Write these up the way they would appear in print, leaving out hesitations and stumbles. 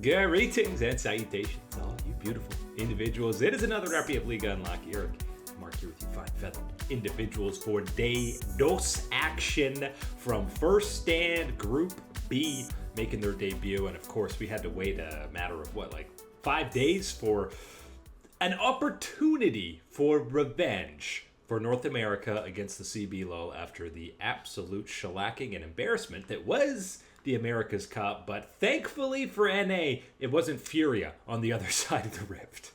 Greetings and salutations, all you beautiful individuals. It is another epi of Liga Unlock. Eric, Mark here with you, fine feathered individuals, for Day Dos action from First Stand Group B making their debut. And of course, we had to wait a matter of 5 days for an opportunity for revenge for North America against the CBLOL after the absolute shellacking and embarrassment that was the America's Cup. But thankfully for NA, it wasn't Furia on the other side of the rift.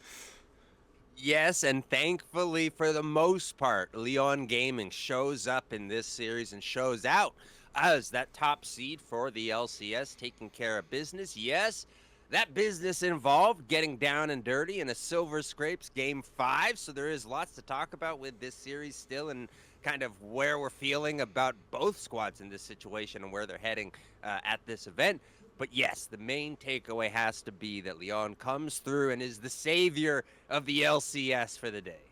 Yes, and thankfully for the most part, Lyon Gaming shows up in this series and shows out as that top seed for the LCS, taking care of business. Yes, that business involved getting down and dirty in a Silver Scrapes Game 5, so there is lots to talk about with this series still, and kind of where we're feeling about both squads in this situation and where they're heading at this event. But yes, the main takeaway has to be that Lyon comes through and is the savior of the LCS for the day.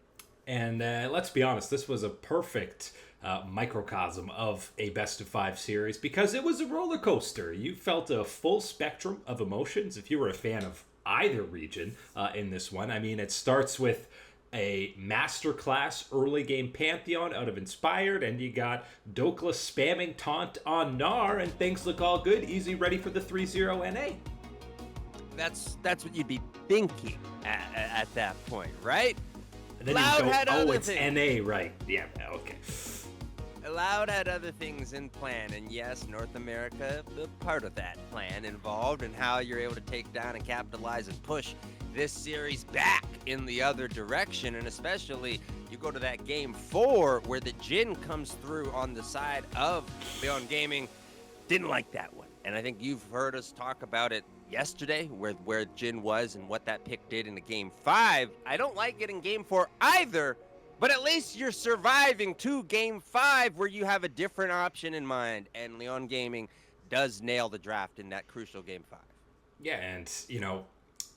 And let's be honest, this was a perfect microcosm of a best-of-5 series because it was a roller coaster. You felt a full spectrum of emotions if you were a fan of either region in this one. I mean, it starts with a masterclass early game Pantheon out of Inspired, and you got Dokla spamming taunt on Gnar, and things look all good. Easy, ready for the 3-0 NA. That's what you'd be thinking at that point, right? And then Loud you had go, other it's things. NA, right? Yeah, okay. Loud had other things in plan, and yes, North America, the part of that plan involved in how you're able to take down and capitalize and push this series back in the other direction. And especially you go to that Game 4 where the Jin comes through on the side of Lyon Gaming. Didn't like that one, and I think you've heard us talk about it yesterday where Jin was and what that pick did in the Game 5. I don't like it in Game 4 either, but at least you're surviving to Game 5 where you have a different option in mind, and Lyon Gaming does nail the draft in that crucial Game 5. Yeah, and,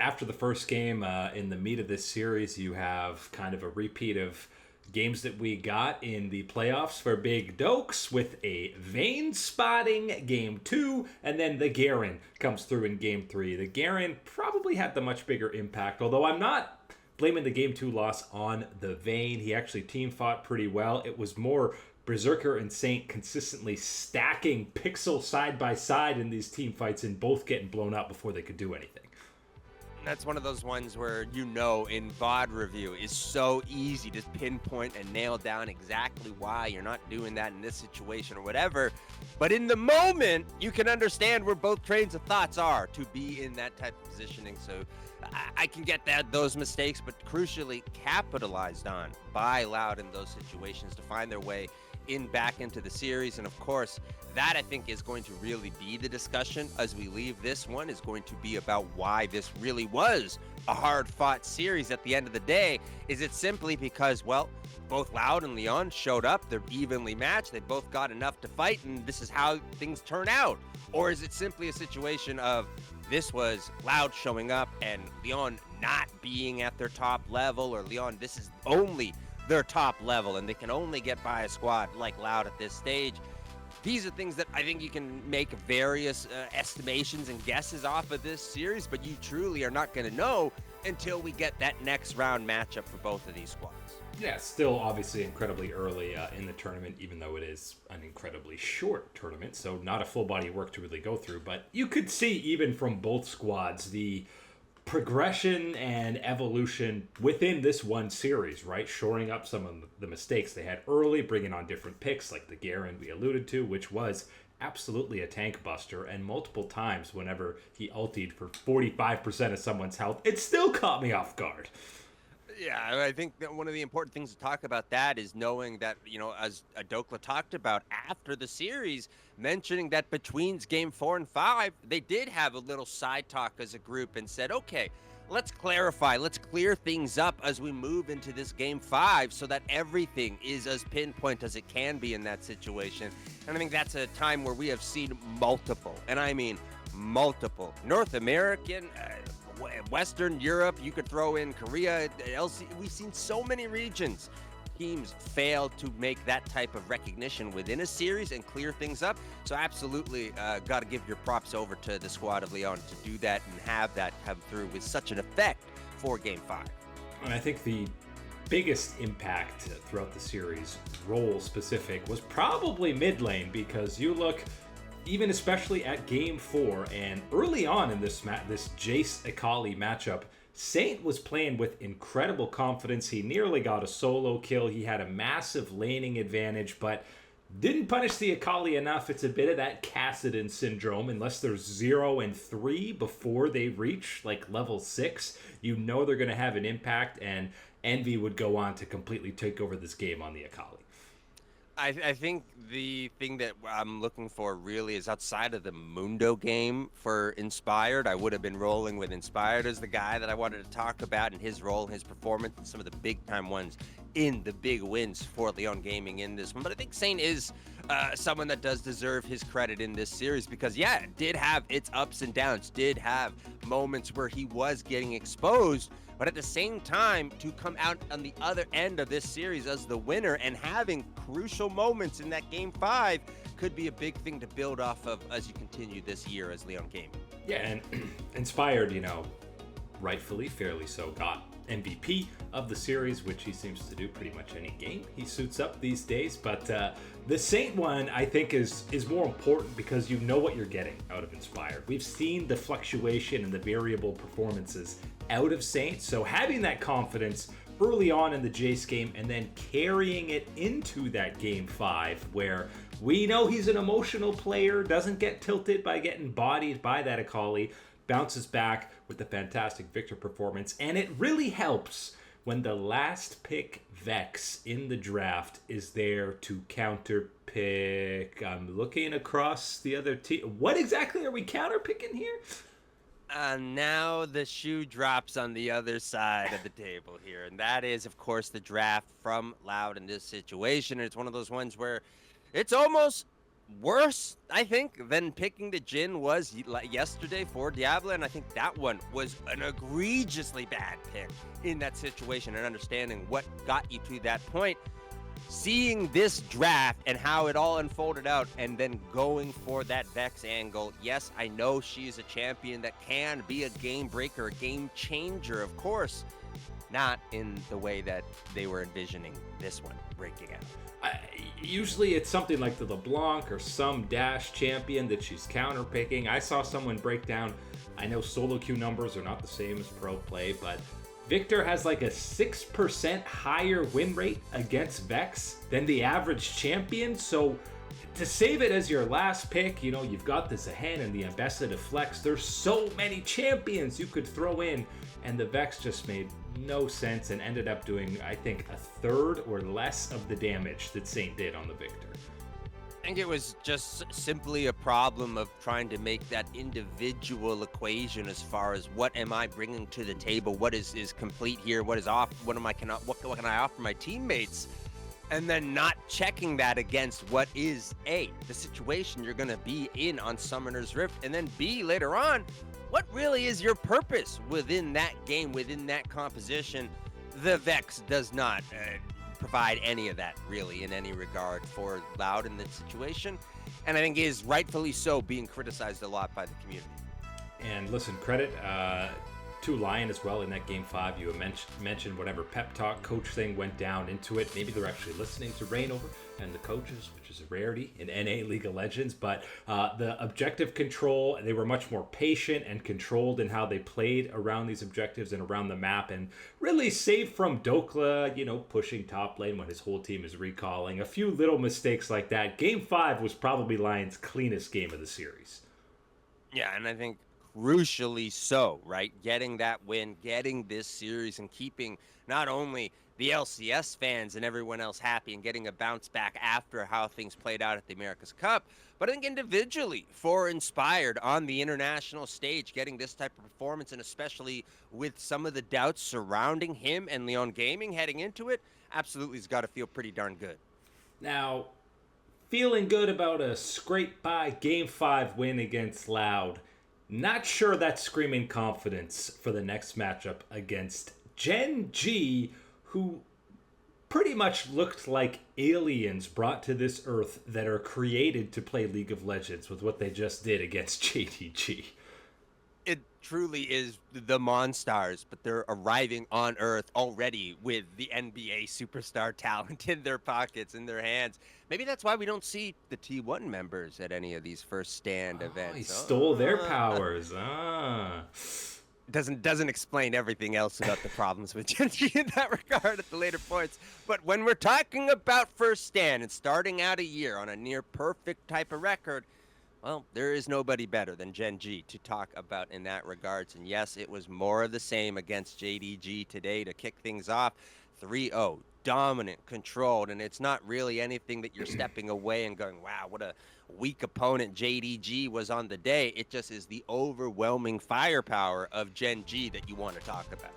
after the first game, in the meat of this series, you have kind of a repeat of games that we got in the playoffs for Big Dokes with a Vayne spotting Game 2, and then the Garen comes through in Game 3. The Garen probably had the much bigger impact, although I'm not blaming the Game 2 loss on the Vayne. He actually team fought pretty well. It was more Berserker and Saint consistently stacking Pixel side by side in these team fights and both getting blown up before they could do anything. That's one of those ones where in VOD review is so easy to pinpoint and nail down exactly why you're not doing that in this situation or whatever. But in the moment, you can understand where both trains of thoughts are to be in that type of positioning. So I can get those mistakes, but crucially capitalized on by Loud in those situations to find their way back into the series. And of course, that I think is going to really be the discussion as we leave this one, is going to be about why this really was a hard-fought series at the end of the day. Is it simply because, both Loud and Lyon showed up, they're evenly matched, they both got enough to fight, and this is how things turn out? Or is it simply a situation of this was Loud showing up and Lyon not being at their top level, or Lyon, this is only their top level and they can only get by a squad like Loud at this stage? These are things that I think you can make various estimations and guesses off of this series, but you truly are not going to know until we get that next round matchup for both of these squads. Yeah, still obviously incredibly early in the tournament, even though it is an incredibly short tournament, so not a full body of work to really go through. But you could see even from both squads the progression and evolution within this one series, right? Shoring up some of the mistakes they had early, bringing on different picks like the Garen we alluded to, which was absolutely a tank buster, and multiple times whenever he ultied for 45% of someone's health, it still caught me off guard. Yeah, I think that one of the important things to talk about that is knowing that, as Dokla talked about after the series, mentioning that between Game 4 and 5, they did have a little side talk as a group and said, okay, let's clarify, let's clear things up as we move into this Game 5 so that everything is as pinpoint as it can be in that situation. And I think that's a time where we have seen multiple, and I mean multiple, North American, Western Europe, you could throw in Korea, we've seen so many regions teams fail to make that type of recognition within a series and clear things up. So absolutely got to give your props over to the squad of Lyon to do that and have that come through with such an effect for Game 5. And I think the biggest impact throughout the series, role specific, was probably mid lane, because you look even especially at Game 4 and early on in this Jace Akali matchup, Saint was playing with incredible confidence. He nearly got a solo kill. He had a massive laning advantage, but didn't punish the Akali enough. It's a bit of that Kassadin syndrome. Unless they're 0 and 3 before they reach like level 6, you know they're going to have an impact, and Envy would go on to completely take over this game on the Akali. I think the thing that I'm looking for really is outside of the Mundo game for Inspired. I would have been rolling with Inspired as the guy that I wanted to talk about, and his role, his performance, and some of the big time ones in the big wins for Lyon Gaming in this one. But I think Saint is someone that does deserve his credit in this series, because yeah, it did have its ups and downs, did have moments where he was getting exposed, but at the same time, to come out on the other end of this series as the winner and having crucial moments in that Game 5 could be a big thing to build off of as you continue this year as Lyon Gaming. Yeah, and Inspired, rightfully, fairly so, got MVP of the series, which he seems to do pretty much any game he suits up these days. But the Saint one, I think, is more important because you know what you're getting out of Inspired. We've seen the fluctuation and the variable performances out of Saint, so having that confidence early on in the Jace game and then carrying it into that Game 5 where we know he's an emotional player, doesn't get tilted by getting bodied by that Akali, bounces back with a fantastic Victor performance. And it really helps when the last pick Vex in the draft is there to counter pick. I'm looking across the other team. What exactly are we counter picking here? Now the shoe drops on the other side of the table here, and that is, of course, the draft from Loud in this situation. And it's one of those ones where it's almost worse, I think, than picking the Jhin was yesterday for Diablo, and I think that one was an egregiously bad pick in that situation, and understanding what got you to that point. Seeing this draft and how it all unfolded out, and then going for that Vex angle. Yes, I know she's a champion that can be a game breaker, a game changer, of course. Not in the way that they were envisioning this one breaking out. Usually it's something like the LeBlanc or some dash champion that she's counter picking. I saw someone break down, I know solo queue numbers are not the same as pro play, but Victor has like a 6% higher win rate against Vex than the average champion. So to save it as your last pick, you've got the Zahan and the Ambassador Flex. There's so many champions you could throw in, and the Vex just made no sense and ended up doing, I think, a third or less of the damage that Saint did on the Victor. I think it was just simply a problem of trying to make that individual equation as far as what am I bringing to the table, what is complete here, what is off, what can I offer my teammates, and then not checking that against what is A, the situation you're going to be in on Summoner's Rift, and then B, later on, what really is your purpose within that game, within that composition. The Vex does not provide any of that really in any regard for Loud in this situation, and I think is rightfully so being criticized a lot by the community. And listen, credit to Lyon as well in that Game 5. You mentioned whatever pep talk coach thing went down into it. Maybe they're actually listening to Reignover and the coaches, which is a rarity in NA League of Legends. But the objective control, they were much more patient and controlled in how they played around these objectives and around the map. And really, save from Dokla, pushing top lane when his whole team is recalling. A few little mistakes like that. Game 5 was probably Lyon's cleanest game of the series. Yeah, and I think crucially so, right? Getting that win, getting this series, and keeping not only the LCS fans and everyone else happy and getting a bounce back after how things played out at the America's Cup, but I think individually for Inspired on the international stage, getting this type of performance, and especially with some of the doubts surrounding him and Lyon Gaming heading into it, absolutely has got to feel pretty darn good. Now, feeling good about a scrape by Game 5 win against Loud. Not sure that's screaming confidence for the next matchup against Gen.G, who pretty much looked like aliens brought to this earth that are created to play League of Legends with what they just did against JDG. It truly is the Monstars, but they're arriving on Earth already with the NBA superstar talent in their pockets, in their hands. Maybe that's why we don't see the T1 members at any of these first stand events. He stole their powers. Doesn't explain everything else about the problems with Gen.G in that regard at the later points. But when we're talking about first stand and starting out a year on a near perfect type of record, well, there is nobody better than Gen.G to talk about in that regards. And yes, it was more of the same against JDG today to kick things off. 3-0, dominant, controlled, and it's not really anything that you're stepping away and going, wow, what a weak opponent JDG was on the day. It just is the overwhelming firepower of Gen.G that you want to talk about.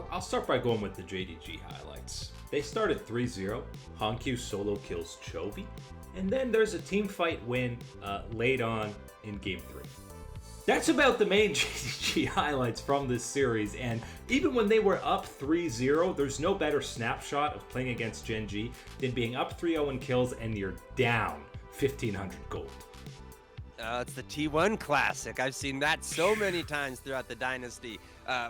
I'll start by going with the JDG highlights. They started 3-0. Honkyu solo kills Chovy. And then there's a team fight win late on in Game 3. That's about the main JDG highlights from this series. And even when they were up 3-0, there's no better snapshot of playing against Gen.G than being up 3-0 in kills and you're down 1,500 gold. It's the T1 classic. I've seen that so many times throughout the dynasty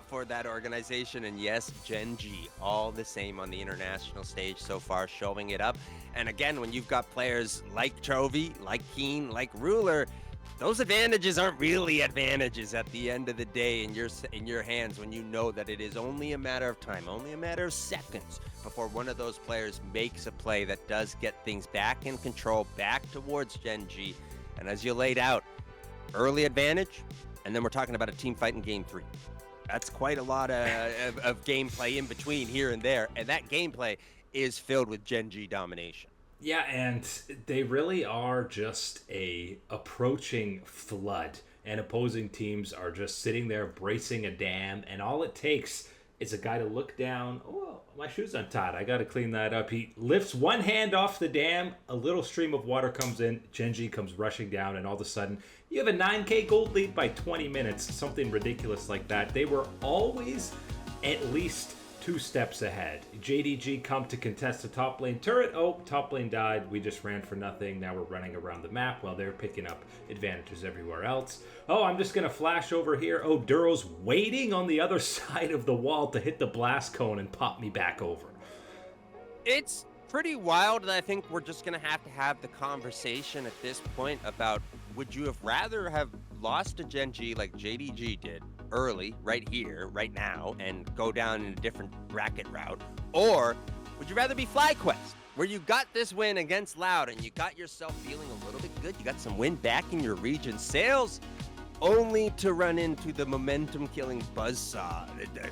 for that organization. And yes, Gen.G, all the same on the international stage so far, showing it up. And again, when you've got players like Chovy, like Keen, like Ruler, those advantages aren't really advantages at the end of the day in your hands when you know that it is only a matter of time, only a matter of seconds before one of those players makes a play that does get things back in control, back towards Gen.G. And as you laid out, early advantage, and then we're talking about a team fight in Game 3. That's quite a lot of gameplay in between here and there, and that gameplay is filled with Gen.G domination. Yeah, and they really are just a approaching flood, and opposing teams are just sitting there bracing a dam, and all it takes is a guy to look down. Oh, my shoe's untied. I got to clean that up. He lifts one hand off the dam, a little stream of water comes in, Gen.G comes rushing down, and all of a sudden you have a 9k gold lead by 20 minutes, something ridiculous like that. They were always at least 2 steps ahead. JDG come to contest the top lane turret. Oh, top lane died. We just ran for nothing. Now we're running around the map while they're picking up advantages everywhere else. Oh, I'm just going to flash over here. Oh, Duro's waiting on the other side of the wall to hit the blast cone and pop me back over. It's pretty wild, and I think we're just going to have the conversation at this point about, would you have rather have lost to Gen.G like JDG did early, right here, right now, and go down in a different bracket route? Or would you rather be FlyQuest, where you got this win against Loud and you got yourself feeling a little bit good, you got some win back in your region sales, only to run into the momentum-killing buzzsaw, the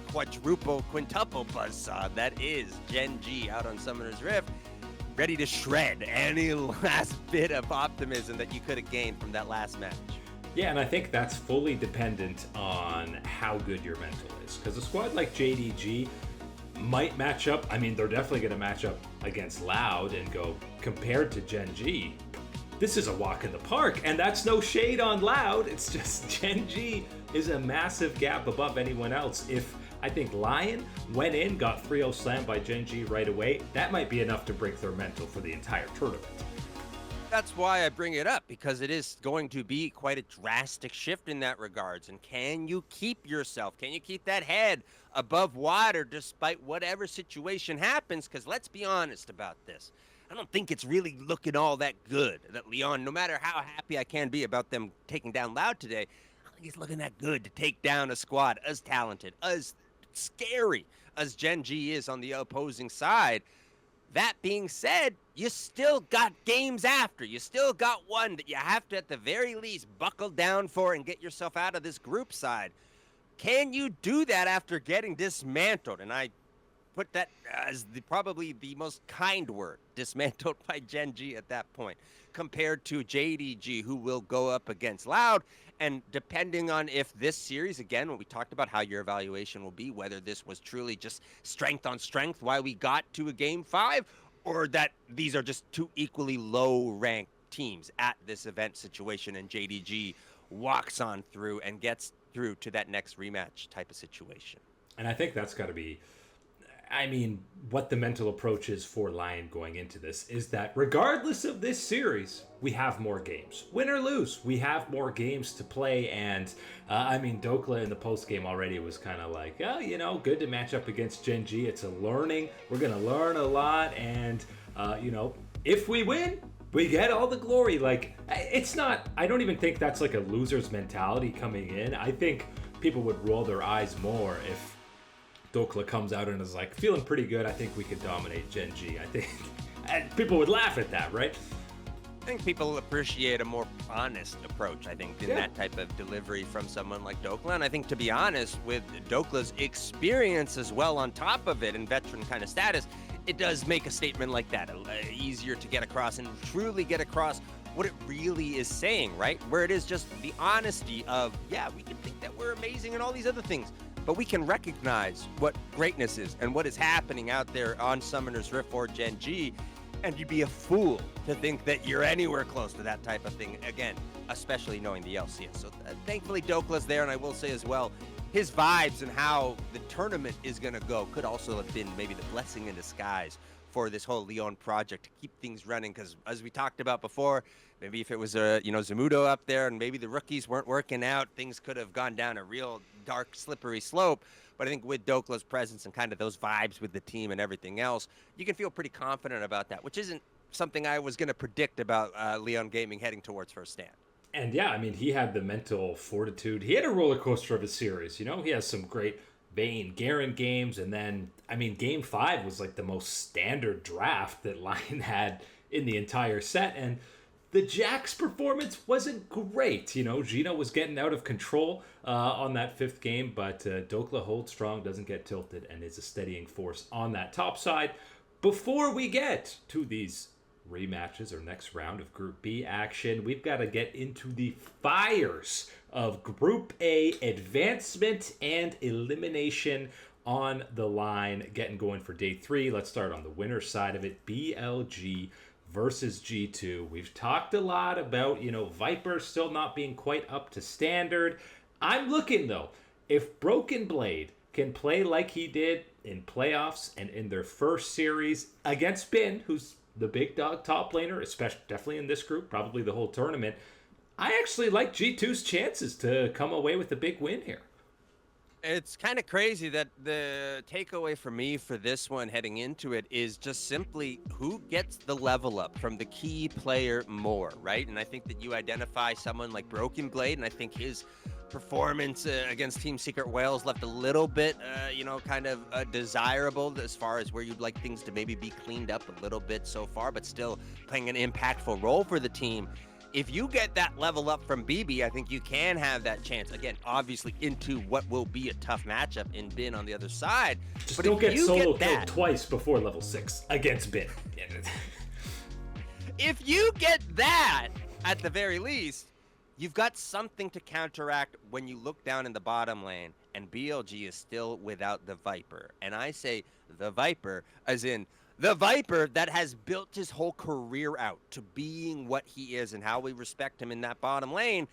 quintuple buzzsaw that is Gen.G out on Summoner's Rift, ready to shred any last bit of optimism that you could have gained from that last match. Yeah, and I think that's fully dependent on how good your mental is. Because a squad like JDG might match up. I mean, they're definitely going to match up against Loud and go, compared to Gen.G, this is a walk in the park. And that's no shade on Loud. It's just Gen.G is a massive gap above anyone else. If I think Lyon went in, got 3-0 slammed by Gen.G right away, that might be enough to break their mental for the entire tournament. That's why I bring it up, because it is going to be quite a drastic shift in that regards. And can you keep yourself? Can you keep that head above water despite whatever situation happens? Because let's be honest about this. I don't think it's really looking all that good that Lyon, no matter how happy I can be about them taking down Loud today, I don't think it's looking that good to take down a squad as talented, as scary as Gen.G is on the opposing side. That being said, you still got games after. You still got one that you have to, at the very least, buckle down for and get yourself out of this group side. Can you do that after getting dismantled? And I put that as probably the most kind word, dismantled by Gen.G at that point, compared to JDG, who will go up against Loud. And depending on if this series, again, when we talked about how your evaluation will be, whether this was truly just strength on strength, why we got to a Game 5, or that these are just 2 equally low-ranked teams at this event situation, and JDG walks on through and gets through to that next rematch type of situation. And I think that's got to be I mean, what the mental approach is for Lyon going into this is that regardless of this series, we have more games. Win or lose, we have more games to play. And I mean, Dokla in the post game already was kind of like, oh, you know, good to match up against Gen.G. It's a learning. We're going to learn a lot. And, you know, if we win, we get all the glory. Like, it's not, I don't even think that's like a loser's mentality coming in. I think people would roll their eyes more if Dokla comes out and is like, feeling pretty good. I think we could dominate Gen.G. I think and people would laugh at that, right? I think people appreciate a more honest approach, I think, in that type of delivery from someone like Dokla. And I think, to be honest, with Dokla's experience as well on top of it and veteran kind of status, it does make a statement like that easier to get across and truly get across what it really is saying, right? Where it is just the honesty of, yeah, we can think that we're amazing and all these other things, but we can recognize what greatness is and what is happening out there on Summoner's Rift or Gen.G, and you'd be a fool to think that you're anywhere close to that type of thing, again, especially knowing the LCS. So thankfully Dokla's there, and I will say as well, his vibes and how the tournament is going to go could also have been maybe the blessing in disguise for this whole Lyon project to keep things running, because as we talked about before, maybe if it was Zamudo up there and maybe the rookies weren't working out, things could have gone down a real dark, slippery slope. But I think with Dokla's presence and kind of those vibes with the team and everything else, you can feel pretty confident about that, which isn't something I was going to predict about Lyon Gaming heading towards first stand. And yeah, I mean, he had the mental fortitude. He had a roller coaster of a series. You know, he has some great Vayne Garen games, and then I mean, Game 5 was like the most standard draft that Lyon had in the entire set, and the Jax performance wasn't great. You know, Gino was getting out of control on that 5th game, but Dokla holds strong, doesn't get tilted, and is a steadying force on that top side. Before we get to these rematches or next round of Group B action, we've got to get into the fires of Group A advancement and elimination on the line, getting going for day 3. Let's start on the winner's side of it. BLG versus G2. We've talked a lot about, you know, Viper still not being quite up to standard. I'm looking, though, if Broken Blade can play like he did in playoffs and in their first series against Bin, who's the big dog top laner, especially definitely in this group, probably the whole tournament, I actually like G2's chances to come away with a big win here. It's kind of crazy that the takeaway for me for this one heading into it is just simply who gets the level up from the key player more, right? And I think that you identify someone like Broken Blade, and I think his performance against Team Secret Whales left a little bit, kind of desirable as far as where you'd like things to maybe be cleaned up a little bit so far, but still playing an impactful role for the team. If you get that level up from BB, I think you can have that chance. Again, obviously into what will be a tough matchup in Bin on the other side. Just but don't get solo killed twice before level 6 against Bin. If you get that, at the very least, you've got something to counteract when you look down in the bottom lane and BLG is still without the Viper. And I say the Viper as in the Viper that has built his whole career out to being what he is and how we respect him in that bottom lane.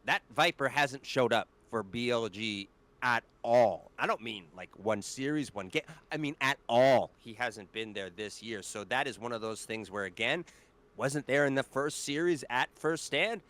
That Viper hasn't showed up for BLG at all. I don't mean like one series, one game. I mean at all. He hasn't been there this year. So that is one of those things where, again, wasn't there in the first series at first stand.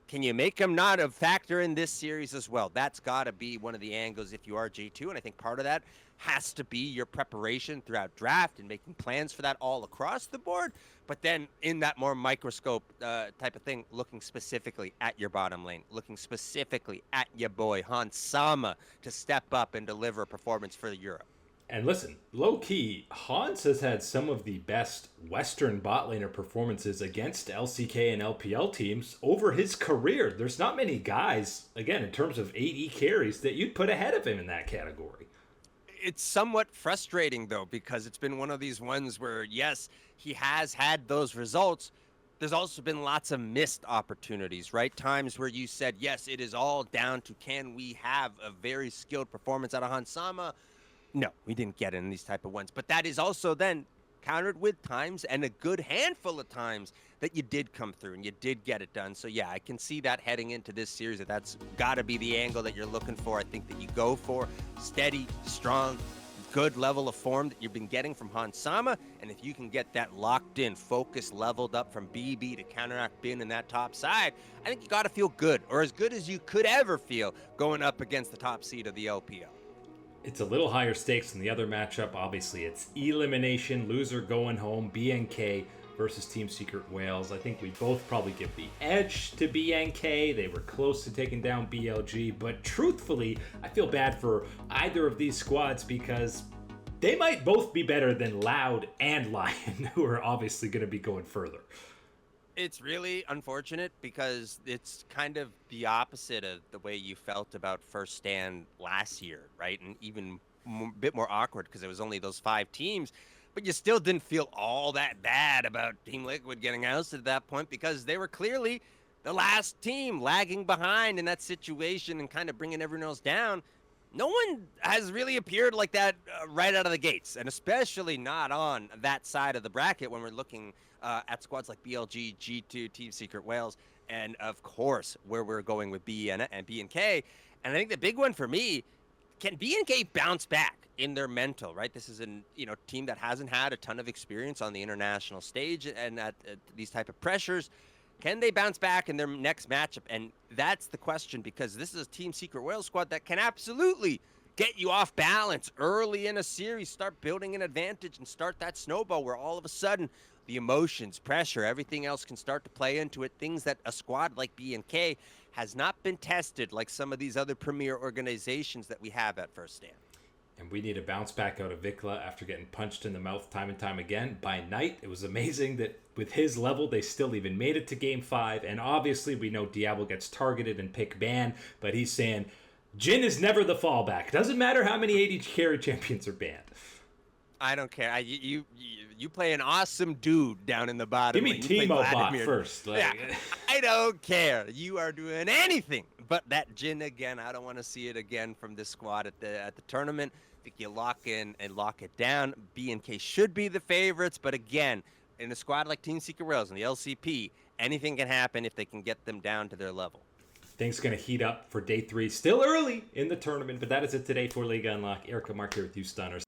Can you make him not a factor in this series as well? That's got to be one of the angles if you are G2, and I think part of that has to be your preparation throughout draft and making plans for that all across the board. But then in that more microscope type of thing, looking specifically at your bottom lane, looking specifically at your boy Hans Sama to step up and deliver a performance for Europe. And listen, low-key, Hans has had some of the best Western bot laner performances against LCK and LPL teams over his career. There's not many guys, again, in terms of AD carries, that you'd put ahead of him in that category. It's somewhat frustrating, though, because it's been one of these ones where, yes, he has had those results. There's also been lots of missed opportunities, right? Times where you said, yes, it is all down to can we have a very skilled performance out of Hans Sama? No, we didn't get it in these type of ones. But that is also then countered with times and a good handful of times that you did come through and you did get it done. So, yeah, I can see that heading into this series, that's got to be the angle that you're looking for. I think that you go for steady, strong, good level of form that you've been getting from Hans Sama, and if you can get that locked in, focus leveled up from BB to counteract Bin in that top side, I think you got to feel good, or as good as you could ever feel going up against the top seed of the LPO. It's a little higher stakes than the other matchup. Obviously, it's elimination, loser going home, BNK versus Team Secret Wales. I think we both probably give the edge to BNK. They were close to taking down BLG, but truthfully, I feel bad for either of these squads because they might both be better than Loud and Lyon, who are obviously going to be going further. It's really unfortunate because it's kind of the opposite of the way you felt about First Stand last year, right? And even a bit more awkward because it was only those 5 teams. But you still didn't feel all that bad about Team Liquid getting ousted at that point because they were clearly the last team lagging behind in that situation and kind of bringing everyone else down. No one has really appeared like that right out of the gates, and especially not on that side of the bracket when we're looking at squads like BLG, G2, Team Secret Wales, and of course where we're going with BN and BNK. And I think the big one for me, can BNK bounce back in their mental, right? This is a team that hasn't had a ton of experience on the international stage and at these type of pressures. Can they bounce back in their next matchup? And that's the question, because this is a Team Secret Wales squad that can absolutely get you off balance early in a series, start building an advantage and start that snowball where all of a sudden the emotions, pressure, everything else can start to play into it. Things that a squad like BNK has not been tested like some of these other premier organizations that we have at First Stand. And we need a bounce back out of Vikla after getting punched in the mouth time and time again by Knight. It was amazing that with his level, they still even made it to Game 5. And obviously, we know Diablo gets targeted and pick ban, but he's saying, Jin is never the fallback. Doesn't matter how many AD carry champions are banned. I don't care. You play an awesome dude down in the bottom. Give me Teemo bot first. Yeah, I don't care. You are doing anything but that Jin again. I don't want to see it again from this squad at the tournament. I think you lock in and lock it down. BNK should be the favorites, but again, in a squad like Team Secret Wales and the LCP, anything can happen if they can get them down to their level. Things going to heat up for day 3. Still early in the tournament, but that is it today for League Unlock. Erica, Mark here with you, Stunners.